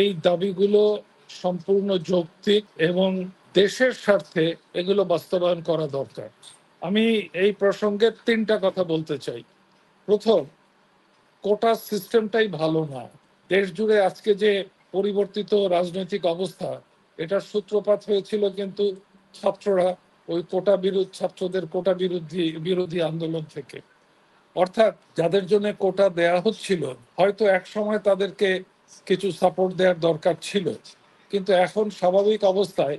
এই দাবিগুলো সম্পূর্ণ যৌক্তিক এবং দেশের স্বার্থে এগুলো বাস্তবায়ন করা দরকার। আমি এই প্রসঙ্গে 3টা কথা বলতে চাই। প্রথম, কোটা সিস্টেমটাই ভালো না। দেশ জুড়ে আজকে যে পরিবর্তিত রাজনৈতিক অবস্থা, এটার সূত্রপাত হয়েছিল কিন্তু ছাত্ররা ওই ছাত্রদের কোটা বিরোধী আন্দোলন থেকে। অর্থাৎ যাদের জন্য কোটা দেয়া হচ্ছিল, হয়তো এক সময় তাদেরকে কিছু সাপোর্ট দেওয়ার দরকার ছিল, কিন্তু এখন স্বাভাবিক অবস্থায়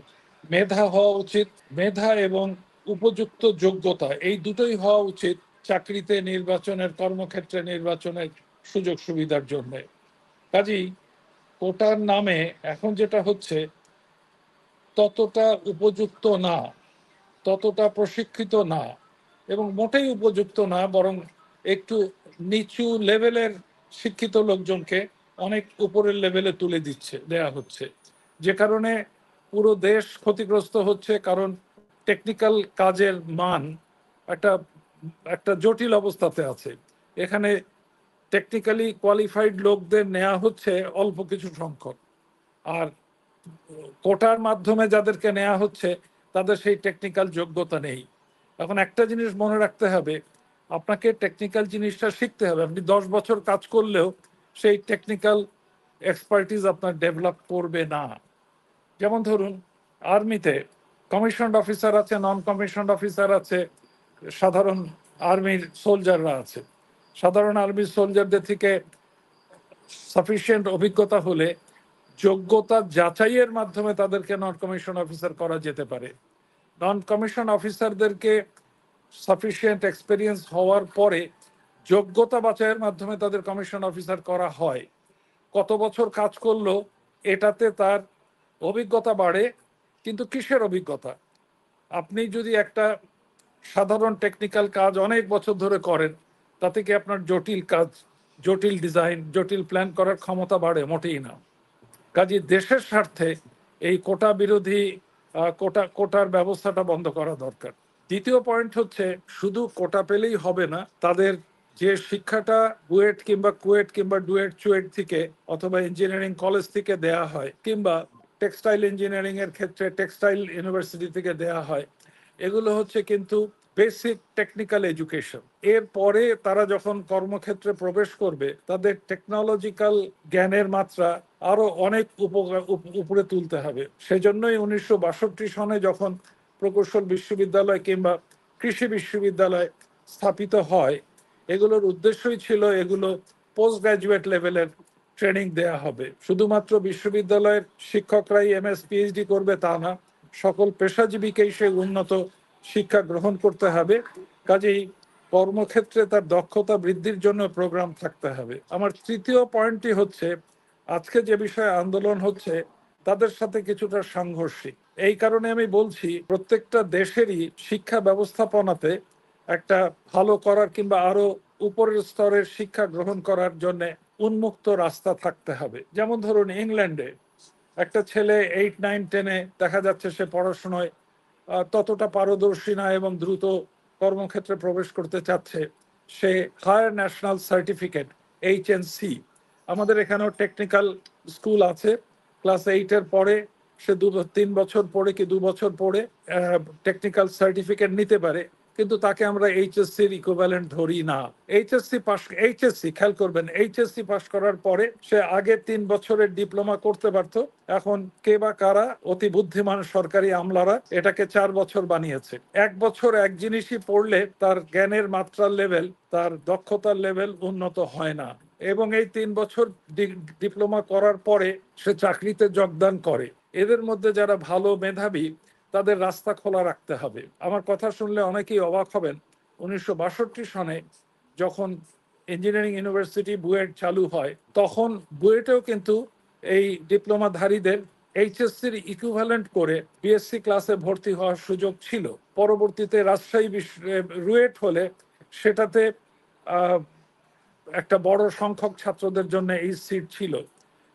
মেধা হওয়া উচিত। মেধা এবং উপযুক্ত যোগ্যতা এই দুটোই হওয়া উচিত চাকরিতে, নির্বাচনের, কর্মক্ষেত্রে নির্বাচনের সুযোগ সুবিধার জন্য। কাজেই কোটার নামে এখন যেটা হচ্ছে, ততটা উপযুক্ত না, ততটা প্রশিক্ষিত না, এবং মোটেই উপযুক্ত না, বরং একটু নিচু লেভেলের শিক্ষিত লোকজনকে অনেক উপরের লেভেলে তুলে দেয়া হচ্ছে, যে কারণে পুরো দেশ ক্ষতিগ্রস্ত হচ্ছে। কারণ টেকনিক্যাল কাজের মান একটা একটা জটিল অবস্থাতে আছে। এখানে টেকনিক্যালি কোয়ালিফাইড লোকদের নেওয়া হচ্ছে অল্প কিছু সংখ্যক, আর কোটার মাধ্যমে যাদেরকে নেওয়া হচ্ছে তাদের সেই টেকনিক্যাল যোগ্যতা নেই। এখন একটা জিনিস মনে রাখতে হবে, আপনাকে টেকনিক্যাল জিনিসটা শিখতে হবে। আপনি 10 বছর কাজ করলেও সেই টেকনিক্যাল এক্সপার্টিস আপনার ডেভেলপ করবে না। যেমন ধরুন, আর্মিতে কমিশনড অফিসার আছে, নন কমিশনড অফিসার আছে, সাধারণ আর্মির সোলজাররা আছে। সাধারণ আর্মির সোলজারদের থেকে সাফিসিয়েন্ট অভিজ্ঞতা হলে যোগ্যতা যাচাইয়ের মাধ্যমে তাদেরকে নন কমিশন অফিসার করা যেতে পারে। নন কমিশন অফিসারদেরকে সাফিসিয়েন্ট এক্সপিরিয়েন্স হওয়ার পরে যোগ্যতা বাছাইয়ের মাধ্যমে তাদের কমিশন অফিসার করা হয়। কত বছর কাজ করলো এটাতে তার অভিজ্ঞতা বাড়ে, কিন্তু কিসের অভিজ্ঞতা? আপনি যদি একটা সাধারণ টেকনিক্যাল কাজ অনেক বছর ধরে করেন, তাতে কি আপনার জটিল কাজ, জটিল ডিজাইন, জটিল প্ল্যান করার ক্ষমতা বাড়ে? মোটেই না। কাজে দেশের স্বার্থে এই কোটা বিরোধী কোটার ব্যবস্থাটা বন্ধ করা দরকার। দ্বিতীয় পয়েন্ট হচ্ছে, শুধু কোটা পেলেই হবে না, তাদের যে শিক্ষাটা বুয়েট কিংবা কুয়েট কিংবা ডুয়েট চুয়েট থেকে অথবা ইঞ্জিনিয়ারিং কলেজ থেকে দেয়া হয়, কিংবা টেক্সটাইল ইঞ্জিনিয়ারিং এর ক্ষেত্রে টেক্সটাইল ইউনিভার্সিটি থেকে দেয়া হয়, এগুলো হচ্ছে কিন্তু বেসিক টেকনিক্যাল এডুকেশন। এরপরে তারা যখন কর্মক্ষেত্রে প্রবেশ করবে, তাদের টেকনোলজিক্যাল জ্ঞানের মাত্রা আরো অনেক উপরে তুলতে হবে। সেজন্যই 1962 সনে যখন প্রকৌশল বিশ্ববিদ্যালয় কিংবা কৃষি বিশ্ববিদ্যালয় স্থাপিত হয়, এগুলোর উদ্দেশ্যই ছিল এগুলো পোস্ট গ্রাজুয়েট লেভেলের ট্রেনিং দেয়া হবে। শুধুমাত্র বিশ্ববিদ্যালয়ের শিক্ষকরাই এমএস পিএইচডি করবে তা না, সকল পেশাজীবীকেই সে উন্নত শিক্ষা গ্রহণ করতে হবে। কাজেই কর্মক্ষেত্রে তার দক্ষতা বৃদ্ধির জন্য প্রোগ্রাম থাকতে হবে। আমার তৃতীয় পয়েন্টটি হচ্ছে, আজকে যে বিষয়ে আন্দোলন হচ্ছে তাদের সাথে কিছুটা সাংঘর্ষিক। এই কারণে আমি বলছি, প্রত্যেকটা দেশেরই শিক্ষা ব্যবস্থাপনাতে একটা ভালো করার কিংবা আরো উপরের স্তরের শিক্ষা গ্রহণ করার জন্য উন্মুক্ত রাস্তা থাকতে হবে। যেমন ধরুন, ইংল্যান্ডে একটা ছেলে 8, 9, 10-এ দেখা যাচ্ছে সে পড়াশোনায় ততটা পারদর্শী না এবং দ্রুত কর্মক্ষেত্রে প্রবেশ করতে চাচ্ছে, সে হায়ার ন্যাশনাল সার্টিফিকেট HNC, আমাদের এখানেও টেকনিক্যাল স্কুল আছে, ক্লাস 8-এর পরে সে 3 বছর পড়ে কি 2 বছর পড়ে টেকনিক্যাল সার্টিফিকেট নিতে পারে, কিন্তু তাকে আমরা HSC-র ইকুইভ্যালেন্ট ধরি না। HSC খেয়াল করবেন, HSC পাস করার পরে সে আগে 3 বছরের ডিপ্লোমা করতে পারতো, এখন কে বা কারা অতি বুদ্ধিমান সরকারি আমলারা এটাকে 4 বছর বানিয়েছে। 1 বছর এক জিনিসই পড়লে তার জ্ঞানের মাত্রার লেভেল, তার দক্ষতার লেভেল উন্নত হয় না, এবং এই 3 বছর ডিপ্লোমা করার পরে সে চাকরিতে যোগদান করে। এদের মধ্যে যারা ভালো মেধাবী, তাদের রাস্তা খোলা রাখতে হবে। আমার কথা শুনলে অনেকেই অবাক হবেন, 1962 সনে যখন ইঞ্জিনিয়ারিং ইউনিভার্সিটি বুয়েট চালু হয়, তখন বুয়েটেও কিন্তু এই ডিপ্লোমাধারীদের HSC-র ইকুইভ্যালেন্ট করে BSc ক্লাসে ভর্তি হওয়ার সুযোগ ছিল। পরবর্তীতে রাজশাহী রুয়েট হলে সেটাতে একটা বড় সংখ্যক ছাত্রদের জন্য এই সিট ছিল,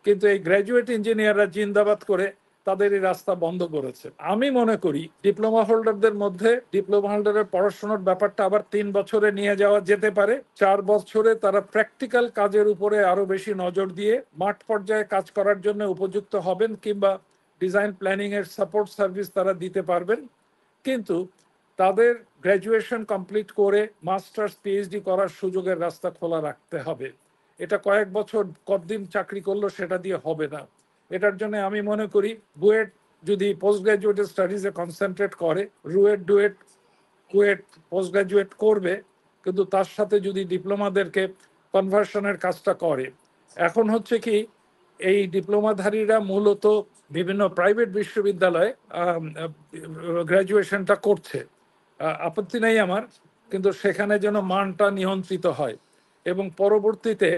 কিন্তু এই গ্র্যাজুয়েট ইঞ্জিনিয়াররা জিন্দাবাদ করে তাদের এই রাস্তা বন্ধ করেছে। আমি মনে করি ডিপ্লোমা হোল্ডারদের মধ্যে ডিপ্লোমা হোল্ডারের পড়াশোনার ব্যাপারটা আবার 3 বছরে নিয়ে যাওয়া যেতে পারে। 4 বছরে তারা প্র্যাকটিক্যাল কাজের উপরে আরো বেশি নজর দিয়ে মাঠ পর্যায়ে কাজ করার জন্য উপযুক্ত হবেন, কিংবা ডিজাইন প্ল্যানিং এর সাপোর্ট সার্ভিস তারা দিতে পারবেন। কিন্তু তাদের গ্র্যাজুয়েশন কমপ্লিট করে মাস্টার্স পিএইচডি করার সুযোগের রাস্তা খোলা রাখতে হবে। এটা কয়েক বছর কতদিন চাকরি করলো সেটা দিয়ে হবে না। এটার জন্য আমি মনে করি বুয়েট যদি পোস্ট গ্রাজুয়েট স্টাডিজে কনসেন্ট্রেট করে, RUET duet KUET post graduate করবে, কিন্তু তার সাথে যদি ডিপ্লোমাদেরকে কনভার্সনের কাজটা করে। এখন হচ্ছে কি, এই ডিপ্লোমাধারীরা মূলত বিভিন্ন প্রাইভেট বিশ্ববিদ্যালয়ে গ্র্যাজুয়েশনটা করছে। আপত্তি নেই আমার, কিন্তু সেখানে যেন মানটা নিয়ন্ত্রিত হয়। এবং পরবর্তীতে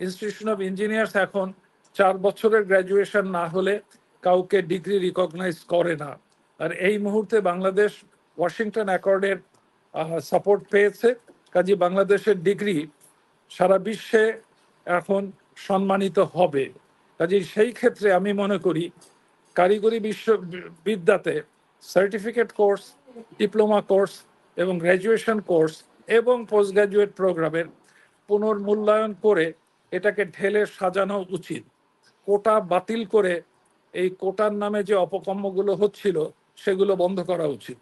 ইনস্টিটিউশন অফ ইঞ্জিনিয়ার্স এখন 4 বছরের গ্র্যাজুয়েশন না হলে কাউকে ডিগ্রি রিকগনাইজ করে না। আর এই মুহূর্তে বাংলাদেশ ওয়াশিংটন অ্যাকর্ডের সাপোর্ট পেয়েছে, কাজে বাংলাদেশের ডিগ্রি সারা বিশ্বে এখন সম্মানিত হবে। কাজে সেই ক্ষেত্রে আমি মনে করি কারিগরি বিদ্যাতে সার্টিফিকেট কোর্স, ডিপ্লোমা কোর্স এবং গ্র্যাজুয়েশন কোর্স এবং পোস্ট গ্র্যাজুয়েট প্রোগ্রামের পুনর্মূল্যায়ন করে এটাকে ঢেলে সাজানো উচিত। কোটা বাতিল করে এই কোটার নামে যে অপকর্মগুলো হচ্ছিল সেগুলো বন্ধ করা উচিত।